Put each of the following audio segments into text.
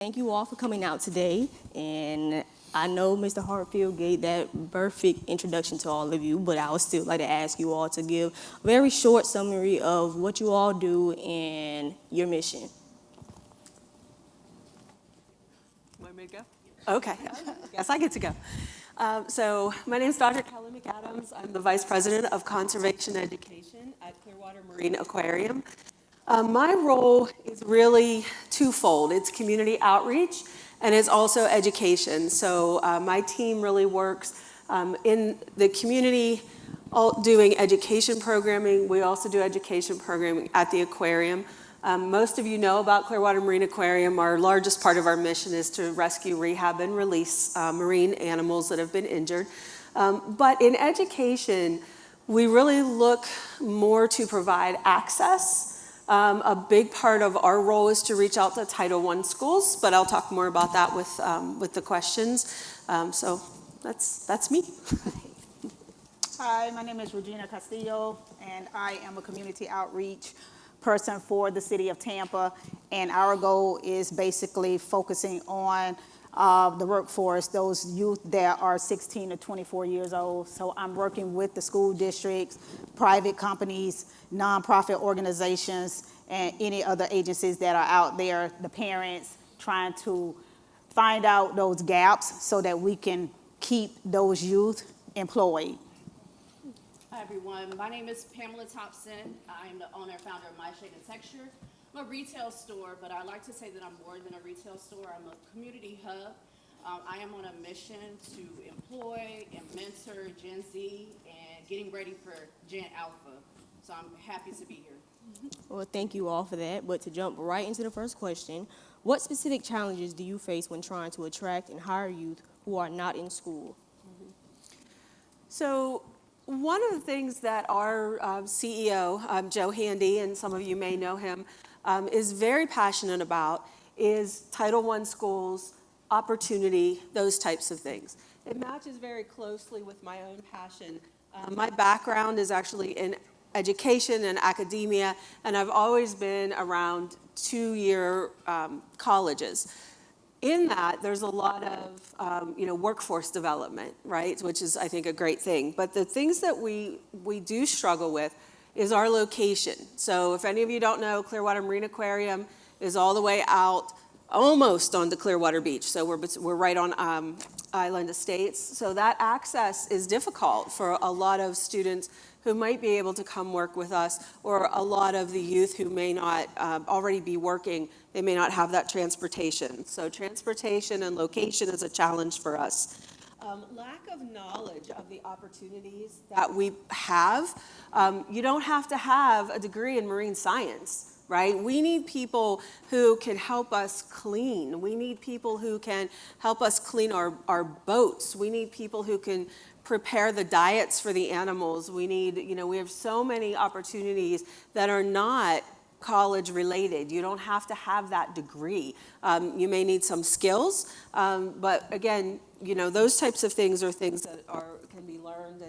Thank you all for coming out today, and I know Mr. Hartfield gave that perfect introduction to all of you, but I would still like to ask you all to give a very short summary of what you all do and your mission. Want me to go? Okay, yes, I get to go. So my name is Dr. Kelly McAdams. I'm the Vice President of Conservation Education at Clearwater Marine Aquarium. My role is really twofold. It's community outreach and it's also education. So my team really works in the community doing education programming. We also do education programming at the aquarium. Most of you know about Clearwater Marine Aquarium. Our largest part of our mission is to rescue, rehab, and release marine animals that have been injured. But in education, we really look more to provide access. A big part of our role is to reach out to Title I schools, but I'll talk more about that with the questions. So that's me. Hi, my name is Rugina Castillo, and I am a community outreach person for the City of Tampa, and our goal is basically focusing on the workforce, those youth that are 16 to 24 years old. So I'm working with the school districts, private companies, nonprofit organizations, and any other agencies that are out there, the parents, trying to find out those gaps so that we can keep those youth employed. Hi everyone, my name is Pamela Thompson. I am the owner and founder of My Shade and Texture. I'm a retail store, but I like to say that I'm more than a retail store. I'm a community hub. I am on a mission to employ and mentor Gen Z and getting ready for Gen Alpha. So I'm happy to be here. Well, thank you all for that. But to jump right into the first question, what specific challenges do you face when trying to attract and hire youth who are not in school? So one of the things that our CEO, Joe Handy, and some of you may know him, is very passionate about is Title I schools, opportunity, those types of things. It matches very closely with my own passion. My background is actually in education and academia, and I've always been around two-year colleges. In that, there's a lot of workforce development, right, which is, I think, a great thing. But the things that we do struggle with is our location. So if any of you don't know, Clearwater Marine Aquarium is all the way out, almost on the Clearwater Beach. So we're right on Island Estates. So that access is difficult for a lot of students who might be able to come work with us, or a lot of the youth who may not already be working. They may not have that transportation. So transportation and location is a challenge for us. Lack of knowledge of the opportunities that we have. You don't have to have a degree in marine science, right? We need people who can help us clean. We need people who can help us clean our boats. We need people who can prepare the diets for the animals. We need, we have so many opportunities that are not college related. You don't have to have that degree. You may need some skills, but again, those types of things are things that can be learned.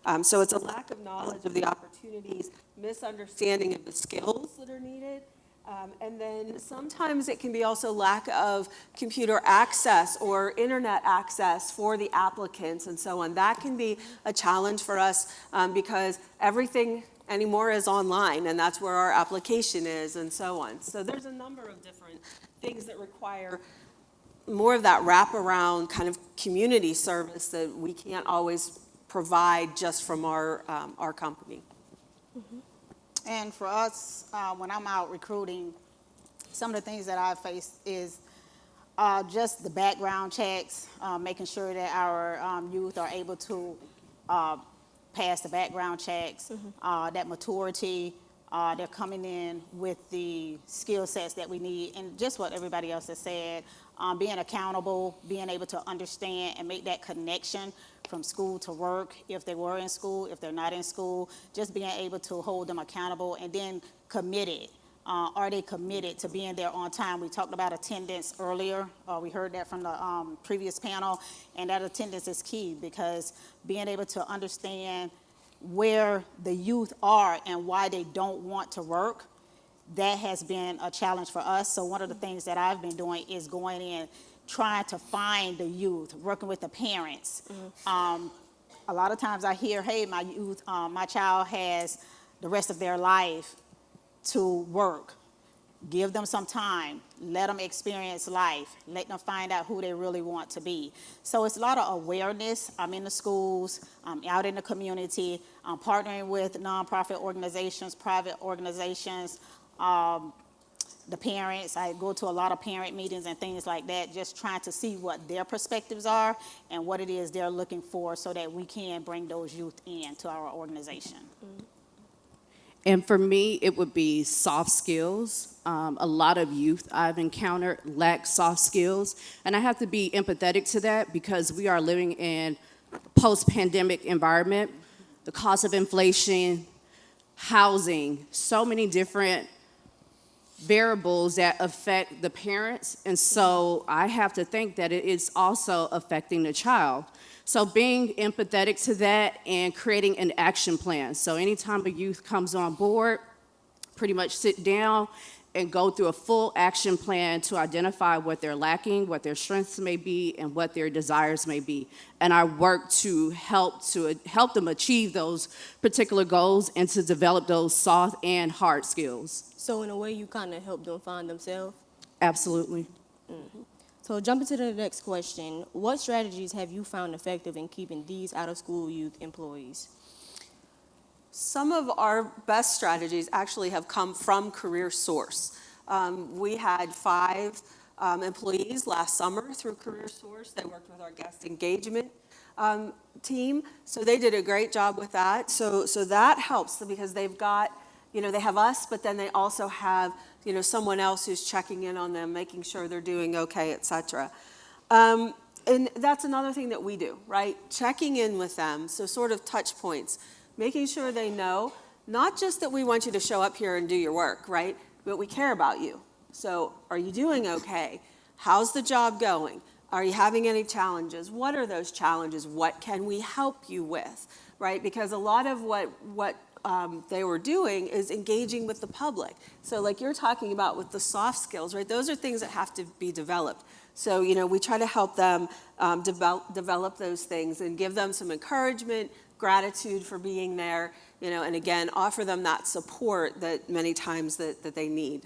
And so it's a lack of knowledge of the opportunities, misunderstanding of the skills that are needed. And then sometimes it can be also lack of computer access or internet access for the applicants and so on. That can be a challenge for us because everything anymore is online, and that's where our application is and so on. So there's a number of different things that require more of that wraparound kind of community service that we can't always provide just from our company. Mm-hmm. And for us, when I'm out recruiting, some of the things that I face is just the background checks, making sure that our youth are able to pass the background checks, that maturity, they're coming in with the skill sets that we need, and just what everybody else has said, being accountable, being able to understand and make that connection from school to work, if they were in school, if they're not in school, just being able to hold them accountable, and then committed. Are they committed to being there on time? We talked about attendance earlier. We heard that from the previous panel, and that attendance is key because being able to understand where the youth are and why they don't want to work, that has been a challenge for us. So one of the things that I've been doing is going in, trying to find the youth, working with the parents. A lot of times I hear, hey, my child has the rest of their life to work. Give them some time, let them experience life, let them find out who they really want to be. So it's a lot of awareness. I'm in the schools, I'm out in the community, I'm partnering with nonprofit organizations, private organizations, the parents. I go to a lot of parent meetings and things like that, just trying to see what their perspectives are and what it is they're looking for so that we can bring those youth into our organization. And for me, it would be soft skills. A lot of youth I've encountered lack soft skills. And I have to be empathetic to that because we are living in a post-pandemic environment. The cost of inflation, housing, so many different variables that affect the parents. And so I have to think that it is also affecting the child. So being empathetic to that and creating an action plan. So anytime a youth comes on board, pretty much sit down and go through a full action plan to identify what they're lacking, what their strengths may be, and what their desires may be. And I work to help them achieve those particular goals and to develop those soft and hard skills. So in a way, you kind of help them find themselves? Absolutely. So jumping to the next question, what strategies have you found effective in keeping these out-of-school youth employees? Some of our best strategies actually have come from CareerSource. We had 5 employees last summer through CareerSource. They worked with our guest engagement team, so they did a great job with that. So that helps because they've got, they have us, but then they also have, someone else who's checking in on them, making sure they're doing okay, et cetera. And that's another thing that we do, right? Checking in with them, so sort of touch points, making sure they know, not just that we want you to show up here and do your work, right? But we care about you. So are you doing okay? How's the job going? Are you having any challenges? What are those challenges? What can we help you with, right? Because a lot of what they were doing is engaging with the public. So like you're talking about with the soft skills, right? Those are things that have to be developed. So, we try to help them develop those things and give them some encouragement, gratitude for being there, and again, offer them that support that many times that they need.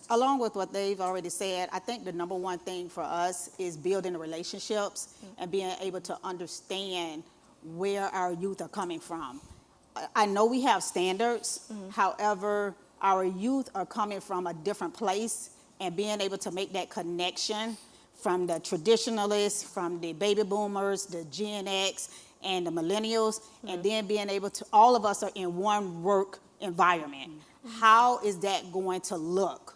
Along with what they've already said, I think the number one thing for us is building the relationships and being able to understand where our youth are coming from. I know we have standards, however, our youth are coming from a different place, and being able to make that connection from the traditionalists, from the baby boomers, the Gen X, and the millennials, and then being able to, all of us are in one work environment. How is that going to look?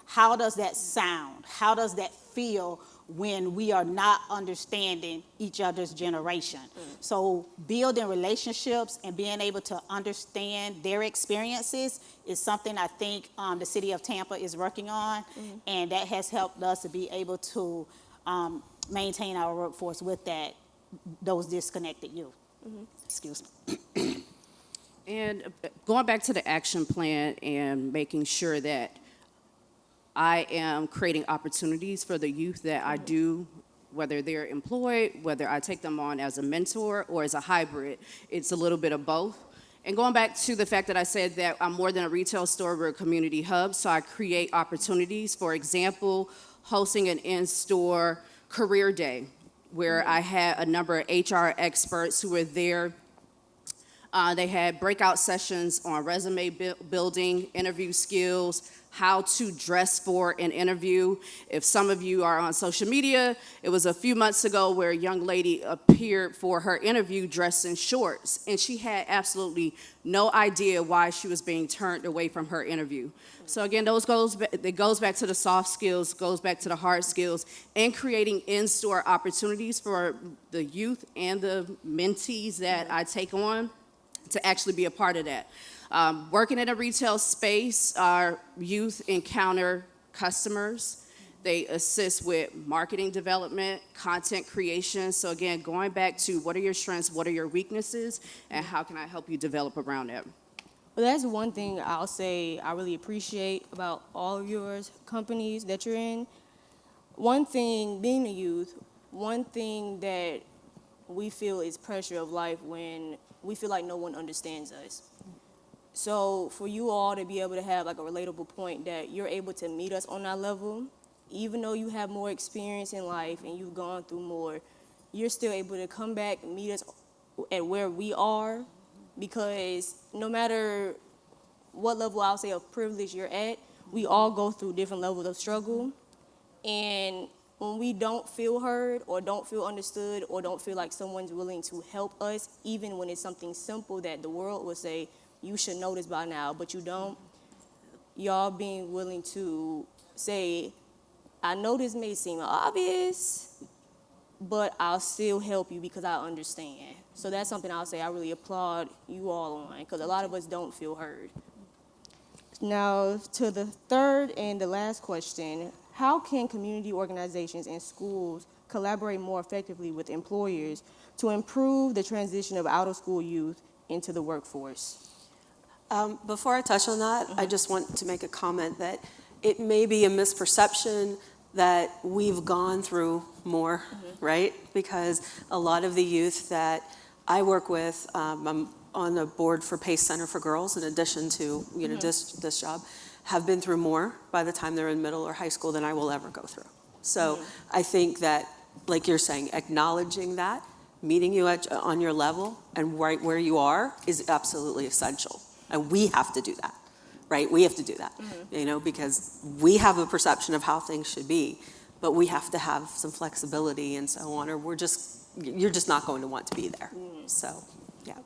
How does that sound? How does that feel when we are not understanding each other's generation? So building relationships and being able to understand their experiences is something I think the City of Tampa is working on, and that has helped us to be able to maintain our workforce with those disconnected youth. Excuse me. And going back to the action plan and making sure that I am creating opportunities for the youth that I do, whether they're employed, whether I take them on as a mentor or as a hybrid. It's a little bit of both. And going back to the fact that I said that I'm more than a retail store, we're a community hub, so I create opportunities. For example, hosting an in-store career day where I had a number of HR experts who were there. They had breakout sessions on resume building, interview skills, how to dress for an interview. If some of you are on social media, it was a few months ago where a young lady appeared for her interview dressed in shorts, and she had absolutely no idea why she was being turned away from her interview. So again, it goes back to the soft skills, goes back to the hard skills, and creating in-store opportunities for the youth and the mentees that I take on to actually be a part of that. Working in a retail space, our youth encounter customers. They assist with marketing development, content creation. So again, going back to what are your strengths, what are your weaknesses, and how can I help you develop around that? Well, that's one thing I'll say I really appreciate about all of your companies that you're in. One thing, being a youth, one thing that we feel is pressure of life when we feel like no one understands us. So for you all to be able to have like a relatable point that you're able to meet us on that level, even though you have more experience in life and you've gone through more, you're still able to come back and meet us at where we are, because no matter what level I'll say of privilege you're at, we all go through different levels of struggle. And when we don't feel heard or don't feel understood or don't feel like someone's willing to help us, even when it's something simple that the world would say, you should know this by now, but you don't, y'all being willing to say, I know this may seem obvious, but I'll still help you because I understand. So that's something I'll say I really applaud you all on, because a lot of us don't feel heard. Now, to the third and the last question, how can community organizations and schools collaborate more effectively with employers to improve the transition of out-of-school youth into the workforce? Before I touch on that, I just want to make a comment that it may be a misperception that we've gone through more, right? Because a lot of the youth that I work with, I'm on the board for PACE Center for Girls, in addition to this job, have been through more by the time they're in middle or high school than I will ever go through. So I think that, like you're saying, acknowledging that, meeting you on your level and right where you are is absolutely essential. And we have to do that, right? We have to do that, because we have a perception of how things should be, but we have to have some flexibility and so on, or you're just not going to want to be there. So, yeah.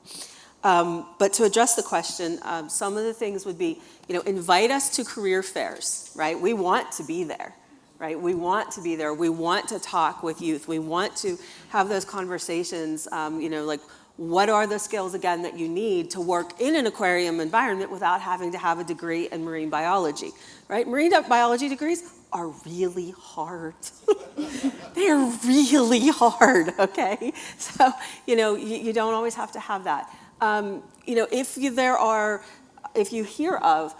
But to address the question, some of the things would be, invite us to career fairs, right? We want to be there, right? We want to be there. We want to talk with youth. We want to have those conversations, like, what are the skills, again, that you need to work in an aquarium environment without having to have a degree in marine biology, right? Marine biology degrees are really hard. They're really hard, okay? So, you don't always have to have that. If you hear of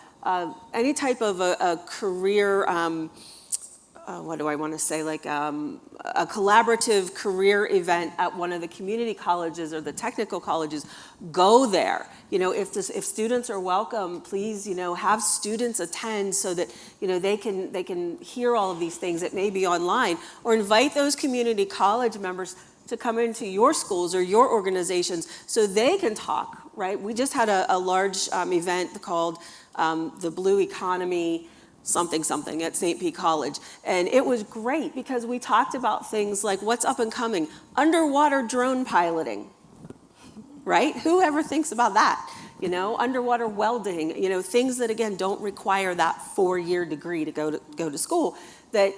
any type of a career, what do I want to say, like a collaborative career event at one of the community colleges or the technical colleges, go there. If students are welcome, please, have students attend so that, they can hear all of these things that may be online, or invite those community college members to come into your schools or your organizations so they can talk, right? We just had a large event called the Blue Economy something at St. Pete College. And it was great because we talked about things like what's up and coming, underwater drone piloting, right? Who ever thinks about that? Underwater welding, things that, again, don't require that 4-year degree to go to school, that,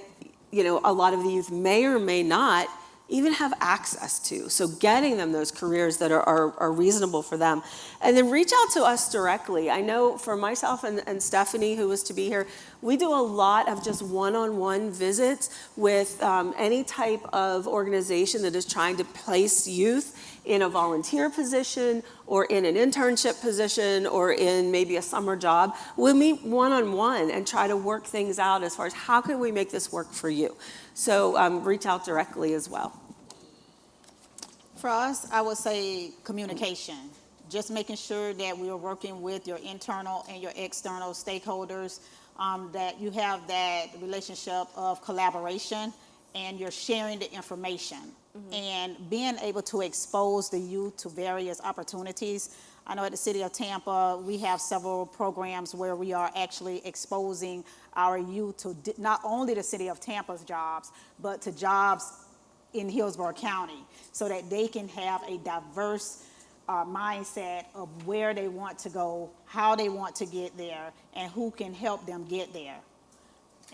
a lot of the youth may or may not even have access to. So getting them those careers that are reasonable for them. And then reach out to us directly. I know for myself and Stephanie, who was to be here, we do a lot of just one-on-one visits with any type of organization that is trying to place youth in a volunteer position or in an internship position or in maybe a summer job. We'll meet one-on-one and try to work things out as far as how can we make this work for you. So reach out directly as well. For us, I would say communication. Just making sure that we are working with your internal and your external stakeholders, that you have that relationship of collaboration and you're sharing the information. And being able to expose the youth to various opportunities. I know at the City of Tampa, we have several programs where we are actually exposing our youth to not only the City of Tampa's jobs, but to jobs in Hillsborough County, so that they can have a diverse mindset of where they want to go, how they want to get there, and who can help them get there.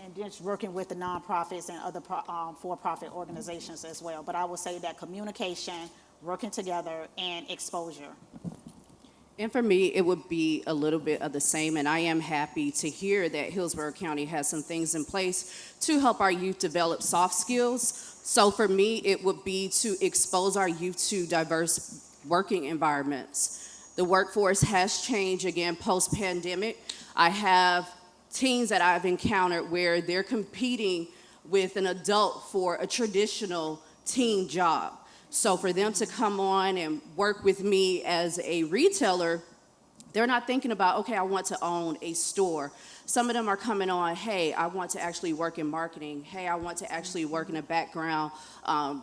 And just working with the nonprofits and other for-profit organizations as well. But I would say that communication, working together, and exposure. And for me, it would be a little bit of the same, and I am happy to hear that Hillsborough County has some things in place to help our youth develop soft skills. So for me, it would be to expose our youth to diverse working environments. The workforce has changed again post-pandemic. I have teens that I've encountered where they're competing with an adult for a traditional teen job. So for them to come on and work with me as a retailer, they're not thinking about, okay, I want to own a store. Some of them are coming on, hey, I want to actually work in marketing. Hey, I want to actually work in a background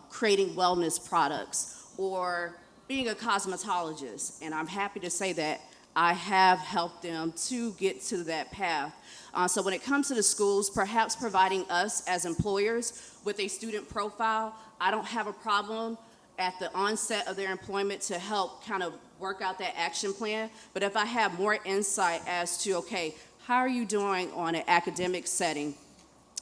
creating wellness products or being a cosmetologist. And I'm happy to say that I have helped them to get to that path. So when it comes to the schools, perhaps providing us as employers with a student profile, I don't have a problem at the onset of their employment to help kind of work out that action plan. But if I have more insight as to, okay, how are you doing on an academic setting?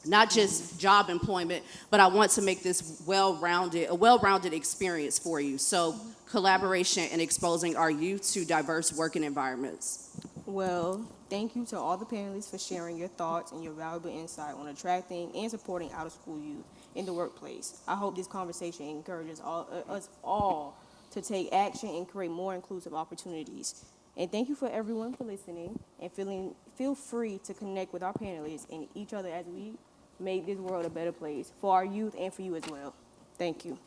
Not just job employment, but I want to make this a well-rounded experience for you. So collaboration and exposing our youth to diverse working environments. Well, thank you to all the panelists for sharing your thoughts and your valuable insight on attracting and supporting out-of-school youth in the workplace. I hope this conversation encourages us all to take action and create more inclusive opportunities. And thank you for everyone for listening, and feel free to connect with our panelists and each other as we make this world a better place for our youth and for you as well. Thank you.